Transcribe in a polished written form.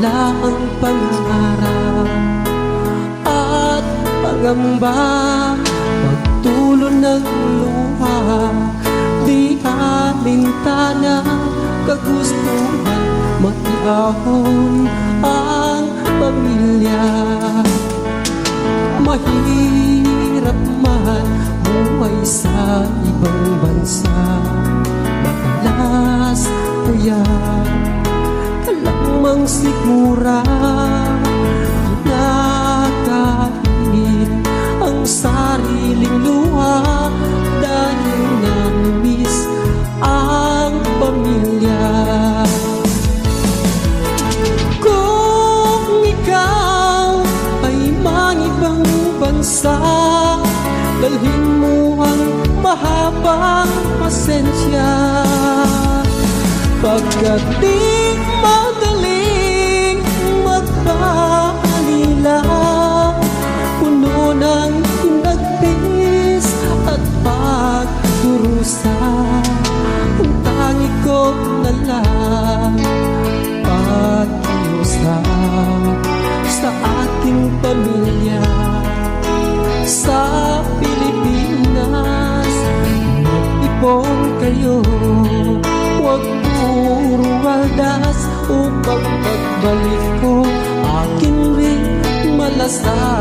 wala ang pangarap at pangamba, pagtulo ng luha, di alintana, kagustuhan, matiahon ang pamilya. Mahirap man buhay sa ibang bansa, madalas kuya kalamang sigura, kinakain ang sariling luha dahil namiss ang pamilya. Kung ikaw ay mangibang bansa, dalhin mo ang mahabang pasensya, pagkat di madaling magpaalila, puno ng hinagpis at pagdurusa. Ang tangi ko na lang pag-iusap sa ating pamilya sa Pilipinas. Mag-ipon kayo, huwag puro waldas, upang pagbalik ko akin rin malasakit.